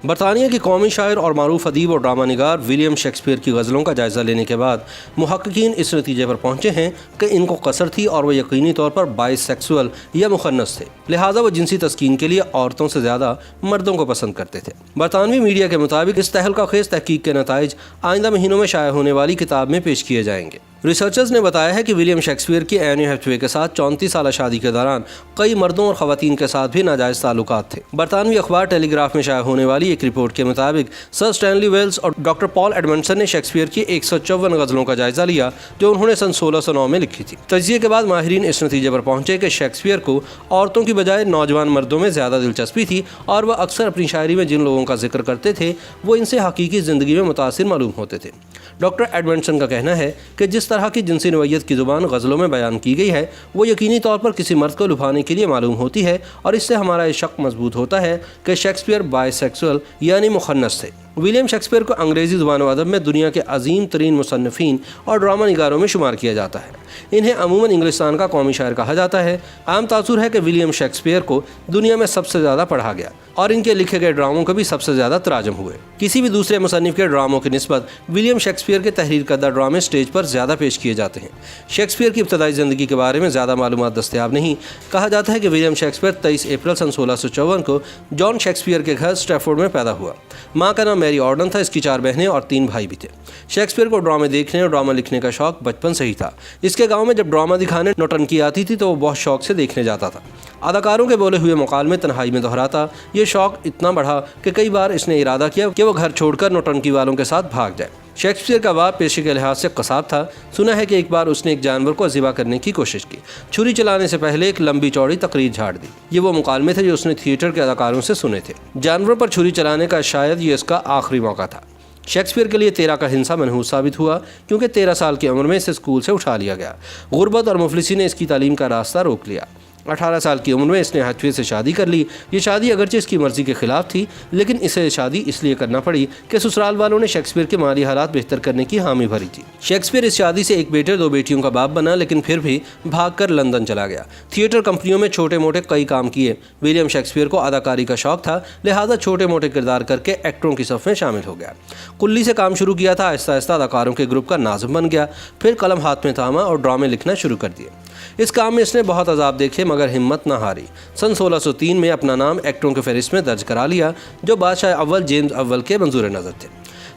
برطانیہ کے قومی شاعر اور معروف ادیب اور ڈرامہ نگار ولیم شیکسپیئر کی غزلوں کا جائزہ لینے کے بعد محققین اس نتیجے پر پہنچے ہیں کہ ان کو قصر تھی اور وہ یقینی طور پر بائی سیکسول یا مخنث تھے، لہٰذا وہ جنسی تسکین کے لیے عورتوں سے زیادہ مردوں کو پسند کرتے تھے۔ برطانوی میڈیا کے مطابق اس تہلکہ خیز تحقیق کے نتائج آئندہ مہینوں میں شائع ہونے والی کتاب میں پیش کیے جائیں گے۔ ریسرچرز نے بتایا ہے کہ ولیم شیکسپیئر کی اینی ہیتھوے کے ساتھ 34 سالہ شادی کے دوران کئی مردوں اور خواتین کے ساتھ بھی ناجائز تعلقات تھے۔ برطانوی اخبار ٹیلی گراف میں شائع ہونے والی ایک رپورٹ کے مطابق سر اسٹینلی ویلز اور ڈاکٹر پال ایڈمنڈسن نے شیکسپیئر کی 154 غزلوں کا جائزہ لیا جو انہوں نے سن 1609 میں لکھی تھی۔ تجزیے کے بعد ماہرین اس نتیجے پر پہنچے کہ شیکسپیئر کو عورتوں کی بجائے نوجوان مردوں میں زیادہ دلچسپی تھی اور وہ اکثر اپنی شاعری میں جن لوگوں کا ذکر کرتے تھے وہ ان سے حقیقی زندگی میں متاثر معلوم ہوتے تھے۔ ڈاکٹر ایڈمنڈسن کا کہنا ہے کہ جس طرح کی جنسی نوعیت کی زبان غزلوں میں بیان کی گئی ہے وہ یقینی طور پر کسی مرد کو لبھانے کے لیے معلوم ہوتی ہے اور اس سے ہمارا یہ شک مضبوط ہوتا ہے کہ شیکسپیئر بائی سیکسول یعنی مخنث تھے۔ ولیم شیکسپیئر کو انگریزی زبان و ادب میں دنیا کے عظیم ترین مصنفین اور ڈرامہ نگاروں میں شمار کیا جاتا ہے۔ انہیں عموماً انگلستان کا قومی شاعر کہا جاتا ہے۔ عام تاثر ہے کہ ولیم شیکسپیئر کو دنیا میں سب سے زیادہ پڑھا گیا اور ان کے لکھے گئے ڈراموں کے بھی سب سے زیادہ تراجم ہوئے۔ کسی بھی دوسرے مصنف کے ڈراموں کی نسبت ولیم شیکسپیئر کے تحریر کردہ ڈرامے سٹیج پر زیادہ پیش کیے جاتے ہیں۔ شیکسپیئر کی ابتدائی زندگی کے بارے میں زیادہ معلومات دستیاب نہیں۔ کہا جاتا ہے کہ ولیم شیکسپیئر 23 اپریل سن 1654 کو جان شیکسپیئر کے گھر اسٹریفورڈ میں پیدا ہوا۔ ماں کا نام میری آرڈن تھا، اس کی 4 بہنیں اور 3 بھائی بھی تھے۔ شیکسپیئر کو ڈرامے دیکھنے اور ڈرامہ لکھنے کا شوق بچپن سے ہی تھا۔ اس کے گاؤں میں جب ڈرامہ دکھانے نوٹنکی آتی تھی تو وہ بہت شوق سے دیکھنے جاتا تھا۔ اداکاروں کے بولے ہوئے مکالمے تنہائی میں دہراتا۔ یہ شوق اتنا بڑھا کہ کئی بار اس نے ارادہ کیا کہ وہ گھر چھوڑ کر نوٹنکی والوں کے ساتھ بھاگ جائے۔ شیکسپیئر کا باپ پیشے کے لحاظ سے قصاب تھا۔ سنا ہے کہ ایک بار اس نے ایک جانور کو ذبح کرنے کی کوشش کی، چھری چلانے سے پہلے ایک لمبی چوڑی تقریر جھاڑ دی۔ یہ وہ مکالمے تھے جو اس نے تھیٹر کے اداکاروں سے سنے تھے۔ جانور پر چھری چلانے کا شاید یہ اس کا آخری موقع تھا۔ شیکسپیئر کے لیے 13 کا ہنسا منحوس ثابت ہوا کیونکہ 13 سال کی عمر میں اسے اسکول سے اٹھا لیا گیا۔ غربت اور مفلسی نے اس کی تعلیم کا راستہ روک لیا۔ 18 سال کی عمر میں اس نے ہیتھوے سے شادی کر لی۔ یہ شادی اگرچہ اس کی مرضی کے خلاف تھی لیکن اسے شادی اس لیے کرنا پڑی کہ سسرال والوں نے شیکسپیئر کے مالی حالات بہتر کرنے کی حامی بھری تھی۔ شیکسپیئر اس شادی سے 1 بیٹے 2 بیٹیوں کا باپ بنا لیکن پھر بھی بھاگ کر لندن چلا گیا۔ تھیٹر کمپنیوں میں چھوٹے موٹے کئی کام کیے۔ ولیم شیکسپیئر کو اداکاری کا شوق تھا لہذا چھوٹے موٹے کردار کر کے ایکٹروں کی صف میں شامل ہو گیا۔ کلی سے کام شروع کیا تھا، آہستہ آہستہ اداکاروں کے گروپ کا ناظم بن گیا، پھر قلم ہاتھ میں تھاما اور ڈرامے لکھنا شروع کر دیے۔ اس کام میں اس نے بہت عذاب دیکھے مگر ہمت نہ ہاری۔ سن 1603 میں اپنا نام ایکٹروں کے فہرست میں درج کرا لیا جو بادشاہ اول جیمز اول کے منظور نظر تھے۔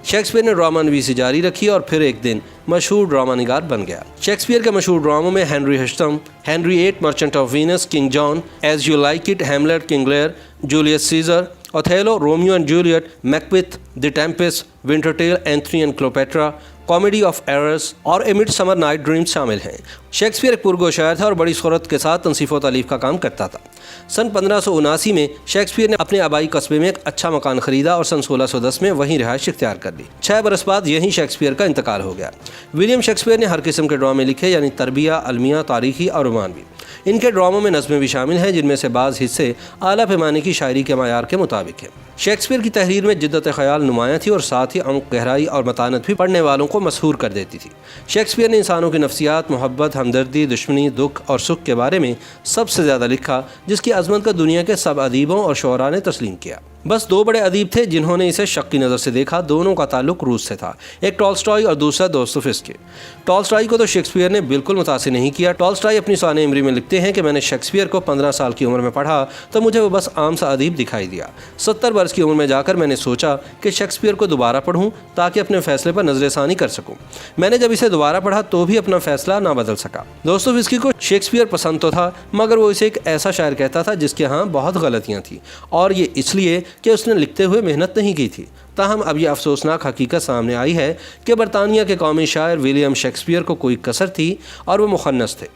شیکسپیئر نے ڈرامہ نویسی جاری رکھی اور پھر ایک دن مشہور ڈرامہ نگار بن گیا۔ شیکسپیئر کے مشہور ڈراموں میں ہنری ہسٹم، Henry VIII، merchant of Venice, king John, as you like it, Hamlet, king Lear, Julius Caesar, Othello, Romeo and Juliet, Macbeth, the tempest, winter tale, Antony and Cleopatra, comedy of errors اور a midsummer night dreams شامل ہیں۔ Shakespeare ایک پرگو شاعر تھا اور بڑی سرعت کے ساتھ تنصیف و تالیف کا کام کرتا تھا۔ سن 1579 میں شیکسپیئر نے اپنے آبائی قصبے میں ایک اچھا مکان خریدا اور سن 1610 میں وہیں رہائش اختیار کر لی۔ 6 برس بعد یہیں شیکسپیئر کا انتقال ہو گیا۔ ولیم شیکسپیئر نے ہر قسم کے ڈرامے لکھے یعنی تربیہ، المیہ، تاریخی اور رومانوی۔ ان کے ڈراموں میں نظمیں بھی شامل ہیں جن میں سے بعض حصے اعلیٰ پیمانے کی شاعری کے معیار کے مطابق ہیں۔ شیکسپیئر کی تحریر میں جدت خیال نمایاں تھی اور ساتھ ہی عمق، گہرائی اور متانت بھی پڑھنے والوں کو مسحور کر دیتی تھی۔ شیکسپیئر نے انسانوں کی نفسیات، محبت، ہمدردی، دشمنی، دکھ اور سکھ کے بارے میں سب سے زیادہ لکھا جس کی عظمت کا دنیا کے سب ادیبوں اور شعراء نے تسلیم کیا۔ بس 2 بڑے ادیب تھے جنہوں نے اسے شک کی نظر سے دیکھا، دونوں کا تعلق روس سے تھا، ایک ٹالسٹائی اور دوسرا دوستویفسکی۔ ٹالسٹائی کو تو شیکسپیئر نے بالکل متاثر نہیں کیا۔ ٹالسٹائی اپنی سوانح عمری میں لکھتے ہیں کہ میں نے شیکسپیئر کو 15 سال کی عمر میں پڑھا تو مجھے وہ بس عام سا ادیب دکھائی دیا۔ 70 برس کی عمر میں جا کر میں نے سوچا کہ شیکسپیئر کو دوبارہ پڑھوں تاکہ اپنے فیصلے پر نظر ثانی کر سکوں۔ میں نے جب اسے دوبارہ پڑھا تو بھی اپنا فیصلہ نہ بدل سکا۔ دوستویفسکی کو شیکسپیئر پسند تو تھا مگر وہ اسے ایک ایسا شاعر کہتا تھا جس کے ہاں بہت غلطیاں تھیں اور یہ اس لیے کہ اس نے لکھتے ہوئے محنت نہیں کی تھی۔ تاہم اب یہ افسوسناک حقیقت سامنے آئی ہے کہ برطانیہ کے قومی شاعر ولیم شیکسپیئر کو کوئی کسر تھی اور وہ مخنث تھے۔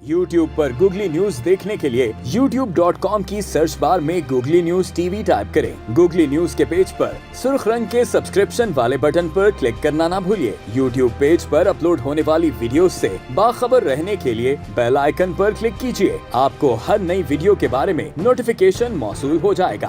YouTube پر گوگلی نیوز دیکھنے کے لیے youtube.com کی سرچ بار میں گوگلی نیوز TV ٹائپ کریں۔ گوگلی نیوز کے پیج پر سرخ رنگ کے سبسکرپشن والے بٹن پر کلک کرنا نہ بھولیے۔ YouTube پیج پر اپلوڈ ہونے والی ویڈیوز سے باخبر رہنے کے لیے بیل آئیکن پر کلک کیجیے۔ آپ کو ہر نئی ویڈیو کے بارے میں نوٹیفیکیشن موصول ہو جائے گا۔